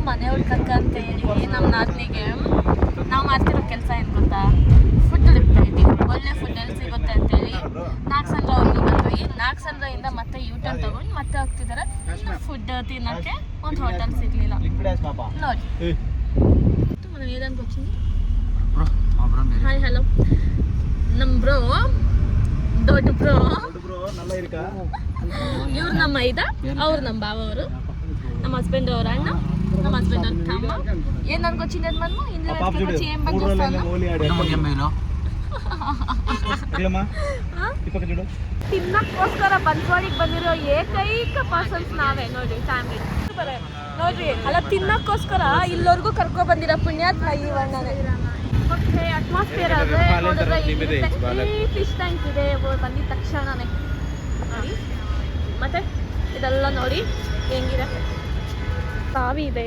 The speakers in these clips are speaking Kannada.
ಮನೆ ಹುಡ್ಕಕ್ಕ ಅಂತೇಳಿ ನಮ್ಮ ನಾದ್ನಿಗೆ ನಾವು ಮಾಡ್ತಿರೋ ಕೆಲಸ ಏನು ಗೊತ್ತಾ, ಫುಡ್ ಹುಡುಕ್ತಾ ಇದ್ದೀವಿ. ಒಳ್ಳೆ ಫುಡ್ ಎಲ್ಲಿ ಸಿಗುತ್ತೆ ಅಂತೇಳಿ ನಾಗಸಂದ್ರ ಅವ್ರಿಗೆ ಬಂದ್ವಿ. ನಾಗಸಂದ್ರದಿಂದ ಮತ್ತೆ ಯೂಟರ್ನ್ ತಗೊಂಡು ಮತ್ತೆ ಹೋಗ್ತಿದ್ದಾರೆ ಫುಡ್ ತಿನ್ನೋಕ್ಕೆ. ಒಂದು ಹೋಟೆಲ್ ಸಿಗಲಿಲ್ಲ ನೋಡಿ. మనం ఏదానికి వచ్చింది? హాయ్ హలో ನಮ್ಮ ಬ್ರೋ ದೊಡ್ಡ ಬ್ರೋ ಇವ್ರು ನಮ್ಮ ಐದ, ಅವ್ರು ನಮ್ಮ ಬಾವ, ಅವರು ನಮ್ಮ హస్బెండ్ ಅವ್ರ అన్న, ನಮ್ಮ హస్బెండ్ ಅವ್ರ తమ్మ. ఏదానికి వచ్చింది మనము ఇందులో వచ్చి ఏం పని చేస్తాను ತಿನ್ನಕ್ಕೋಸ್ಕರ ಬಂಟ್ವಾಡಿಗೆ ಬಂದಿರೋ ಏಕೈಕ ಪರ್ಸನ್ಸ್ ನಾವೇ ನೋಡ್ರಿ. ಫ್ಯಾಮಿಲಿ ನೋಡ್ರಿ, ಅಲ್ಲ ತಿನ್ನಕ್ಕೋಸ್ಕರ ಇಲ್ಲವರೆಗೂ ಕರ್ಕೊ ಬಂದಿರೋ ಪುಣ್ಯಾತ್ಮ ಈ ವರ್ಣನೆ. ಓಕೆ, ಅಟ್ಮಾಸ್ಫಿಯರ್ ಆದರೆ ನೋಡಿದ್ರೆ ಫಿಶ್ ಟ್ಯಾಂಕ್ ಇದೆ ಬಂದಿದ ತಕ್ಷಣನೇ ನೋಡಿ. ಮತ್ತೆ ಇದೆಲ್ಲ ನೋಡಿ ಹೆಂಗಿದೆ, ಬಾವಿ ಇದೆ,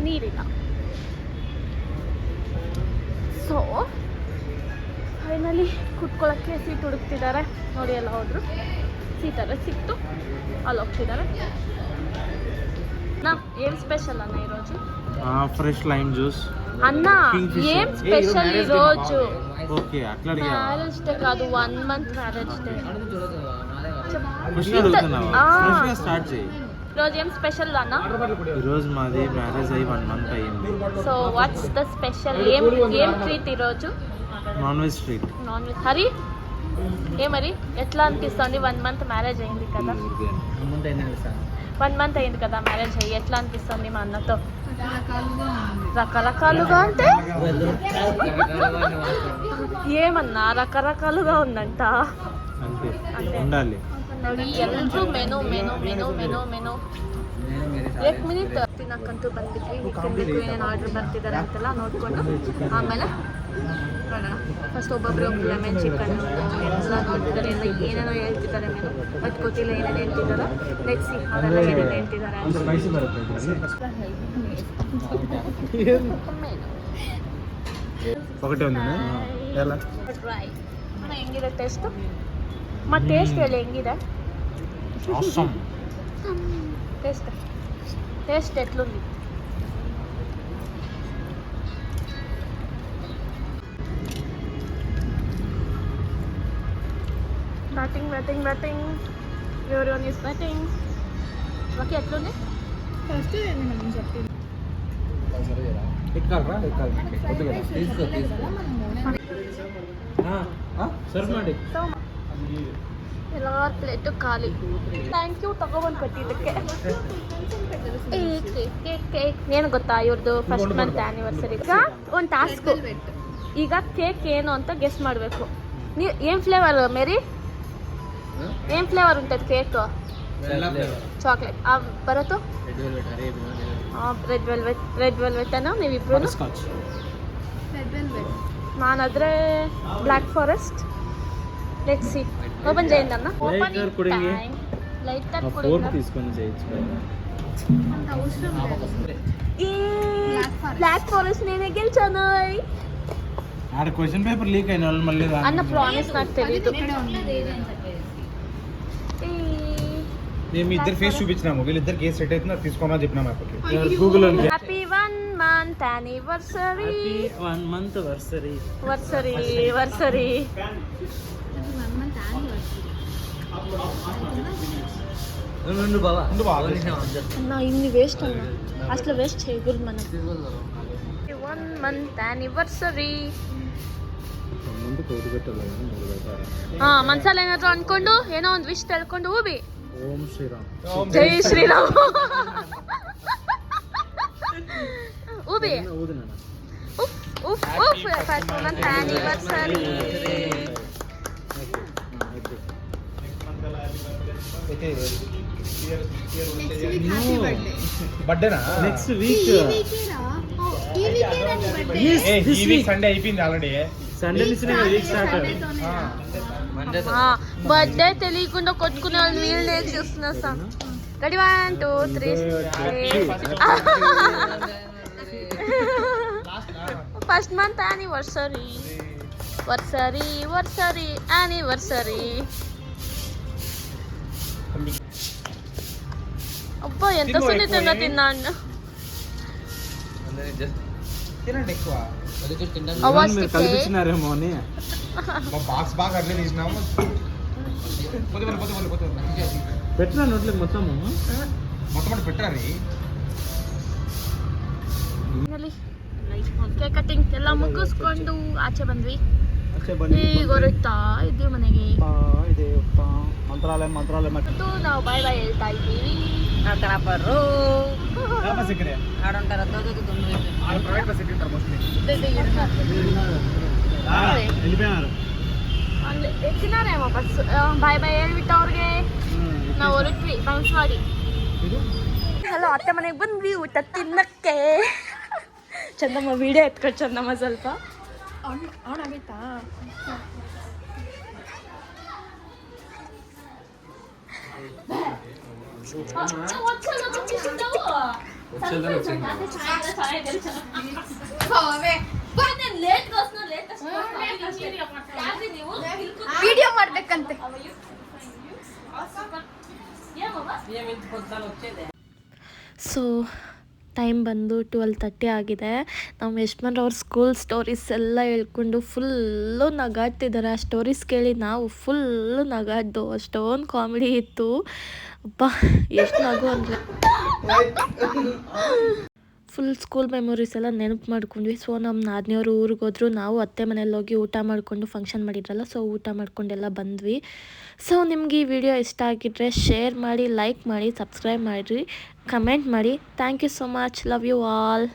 ನೀರಿಲ್ಲ. ಸೊ ಫೈನಲಿ ಕುತ್ಕೊಳ್ಳೋಕ್ಕೆ ಸೀಟ್ ಹುಡುಕ್ತಿದ್ದಾರೆ ನೋಡಿ. ಎಲ್ಲ ಹೋದ್ರು, ಸೀಟಲ್ಲೇ ಸಿಕ್ತು, ಅಲ್ಲಿ ಹೋಗ್ತಿದ್ದಾರೆ. ನಾ ಏನು ಸ್ಪೆಷಲ್ ಅನ್ನ ఈరోజు? ఫ్రెష్ లైమ్ జ్యూస్ అన్న. ఏం స్పెషల్ ఈరోజు? ఓకే, అట్లా మ్యారేజ్ డే కాదు, 1 month మ్యారేజ్ డే. స్టార్ట్ చేయి. ఈరోజు ఏం స్పెషల్ అన్న? ఈరోజు మాది మ్యారేజ్ అయ్యి 1 month అయ్యింది. So what's the special? ఏం ట్రీట్ ఈరోజు? Non veg treat. Non veg. Hari ఏ మరి ఎట్లా అనిపిస్తుంది? 1 month మ్యారేజ్ అయింది కదా, 1 month అయింది కదా మ్యారేజ్ అయ్యి. ఎట్లా అనిపిస్తుంది మా అన్నతో? రకరకాలుగా అంటే ఏమన్నా రకరకాలుగా ఉందంట. ನೋಡಿ ಎಲ್ಲರೂ menu menu menu menu menu. 1 minute ತಿನ್ನಕ್ಕಂತೂ ಬಂದಿದ್ವಿ. ತಿನ್ನಬೇಕು ಏನೇನು ಆರ್ಡ್ರ್ ಬರ್ತಿದ್ದಾರೆ ಅಂತೆಲ್ಲ ನೋಡಿಕೊಂಡು ಆಮೇಲೆ ನೋಡೋಣ. ಫಸ್ಟ್ ಒಬ್ಬೊಬ್ಬರು ಲೆಮನ್ ಚಿಕನ್ ಎಲ್ಲ ನೋಡ್ತಿದ್ದಾರೆ, ಎಲ್ಲ ಏನೇನೋ ಹೇಳ್ತಿದ್ದಾರೆ. ಮೆನು ಬಟ್ ಗೊತ್ತಿಲ್ಲ ಏನೇನು ಹೇಳ್ತಿದ್ದಾರೆ. ಲೆಟ್ಸ್ ಸಿ ಅವರೆಲ್ಲ ಏನೇನು ಹೇಳ್ತಿದ್ದಾರೆ. ಹೆಂಗಿದೆ ಟೇಸ್ಟು? ಮತ್ತು ಟೇಸ್ಟ್ ಹೇಳಿ ಹೆಂಗಿದೆ? ಟೇಸ್ಟ್ ಎಟ್ಲುಂది? బ్యాటింగ్ ఎవరోన్ ఈస్ బ్యాటింగ్. ఓకే, ఎట్లుంది? ఫస్ట్ నేను చెప్తాను. ಎಲ್ಲರ ಪ್ಲೇಟು ಖಾಲಿ. ಥ್ಯಾಂಕ್ ಯು ತಗೊಬಂದು ಕೊಟ್ಟಿದ್ದಕ್ಕೆ. ಕೇಕ್ ಏನು ಗೊತ್ತಾ ಇವ್ರದ್ದು? First month anniversary. ಈಗ ಒಂದು ಟಾಸ್ಕು, ಈಗ ಕೇಕ್ ಏನು ಅಂತ ಗೆಸ್ ಮಾಡಬೇಕು. ನೀವು ಏನು ಫ್ಲೇವರ್ ಮೇರಿ? ಏನು ಫ್ಲೇವರ್ ಉಂಟದು ಕೇಕ್? ಚಾಕ್ಲೇಟ್. ಬರತ್ತು ರೆಡ್ ವೆಲ್ವೆಟ್ ಅನ್ನು ನೀವಿಬ್ರು. ನಾನಾದರೆ black forest. Let's see. Open చేయండి అన్న. లైటర్ బ్లాక్ ఫారెస్ట్ నేనే గెలిచాను. క్వశ్చన్ పేపర్ లీక్ అయిన వాళ్ళు మళ్ళీ అన్న ప్రామిస్ నాకు తెలియదు. మేము ఇద్దరు ఫేస్ చూపించినాము, వీళ్ళిద్దరు కేసు సెట్ అవుతుందో తీసుకోమని చెప్పినాము. Google happy 1 month anniversary. 1 month వర్సరీ. అన్న ఇన్ని వేస్ట్ అన్న, అసలు వేస్ట్ చేయకూడదు మనం. 1 month anniversary. ಮನ್ಸಲ್ಲಿ ಏನಾದ್ರು ಅನ್ಕೊಂಡು ಏನೋ ಒಂದು ವಿಶ್ ತಿಳ್ಕೊಂಡು ಹೂಬಿ. ಓಂ ಶ್ರೀರಾಮ್. ಜೈ ಶ್ರೀರಾಮ್. ಹೂಬಿ. ಉಫ್ ಫಸ್ಟ್ ಮಂತ್ ಆನಿವರ್ಸರಿ. బర్త్డేనా? Next week. ఈ వీక్ సండే అయిపోయింది ఆల్రెడీ. సండే నుంచి వీక్ స్టార్ట్. బర్త్డే తెలియకుండా కొట్టుకునే వాళ్ళు వీళ్ళే చూస్తున్నా sir. Ready 1 2 3. First month anniversary. Anniversary. అప్ప ఎంత సున్నితంగా తిన్నాను తినండి ఎక్కువ కలిపించినారేమో అని బాక్స్ బాగా అట్లే తీసినాము పెట్టినా నోట్లకి మొత్తము మొత్తం పెట్టారు ಕೇಕ್ ಕಟಿಂಗ್ ಎಲ್ಲ ಮುಗಿಸ್ಕೊಂಡು ಆಚೆ ಬಂದ್ವಿ ಈಗ ಹೊರಡ್ತಾ ಇದ್ದೀವಿ ಮನೆಗೆ ಇದೆ ಮಂತ್ರಾಲಯ ಇವತ್ತು ನಾವು ಬಾಯ್ ಬಾಯ್ ಹೇಳ್ತಾ ಇದ್ದೀವಿ ಸಿಕ್ಕರೆ ಪ್ರೈವೇಟ್ ಬಸ್ ಇಟ್ಟಿರ್ತಾರೆ ಮೋಸ್ಟ್ಲಿ ಅಲ್ಲಿ ಎತ್ತಿನಾರೇಮೋ ಬಸ್ ಬಾಯ್ ಬಾಯ್ ಹೇಳ್ಬಿಟ್ಟು ಅವ್ರಿಗೆ ನಾವು ಹೊರಟ್ವಿ ಬನ್ಸ್ವಾಡಿ ಹಲೋ ಅತ್ತೆ ಮನೆಗೆ ಬಂದ್ವಿ ಊಟ ತಿನ್ನಕ್ಕೆ ಚಂದಮ್ಮ ವಿಡಿಯೋ ಎತ್ಕೊಂಡು ಚಂದಮ್ಮ ಸ್ವಲ್ಪ ಆನ್ ಆಗೈತಾ ವಿಡಿಯೋ ಮಾಡ್ಬೇಕಂತೆ ಸೊ ಟೈಮ್ ಬಂದು 12:30 ಆಗಿದೆ ನಮ್ಮ ಯಶ್ಮನ್ ಅವ್ರ ಸ್ಕೂಲ್ ಸ್ಟೋರೀಸ್ ಎಲ್ಲ ಹೇಳ್ಕೊಂಡು ಫುಲ್ಲು ನಗಾಡ್ತಿದ್ದಾರೆ ಆ ಸ್ಟೋರೀಸ್ ಕೇಳಿ ನಾವು ಫುಲ್ಲು ನಗಾಡ್ದು ಅಷ್ಟೊಂದು ಕಾಮಿಡಿ ಇತ್ತು ಅಪ್ಪ ಎಷ್ಟು ನಗು ಅಂದರೆ ಫುಲ್ ಸ್ಕೂಲ್ ಮೆಮೊರೀಸ್ ಎಲ್ಲ ನೆನಪು ಮಾಡ್ಕೊಂಡ್ವಿ ಸೊ ನಮ್ಮ ನಾದಿನಿಯವರು ಊರಿಗೆ ಹೋದ್ರು ನಾವು ಅತ್ತೆ ಮನೇಲಿ ಹೋಗಿ ಊಟ ಮಾಡಿಕೊಂಡು ಫಂಕ್ಷನ್ ಮಾಡಿದ್ರಲ್ಲ ಸೊ ಊಟ ಮಾಡ್ಕೊಂಡೆಲ್ಲ ಬಂದ್ವಿ ಸೊ ನಿಮ್ಗೆ ಈ ವಿಡಿಯೋ ಇಷ್ಟ ಆಗಿದ್ರೆ ಶೇರ್ ಮಾಡಿ ಲೈಕ್ ಮಾಡಿ ಸಬ್ಸ್ಕ್ರೈಬ್ ಮಾಡಿರಿ ಕಮೆಂಟ್ ಮಾಡಿ thank you so much love you all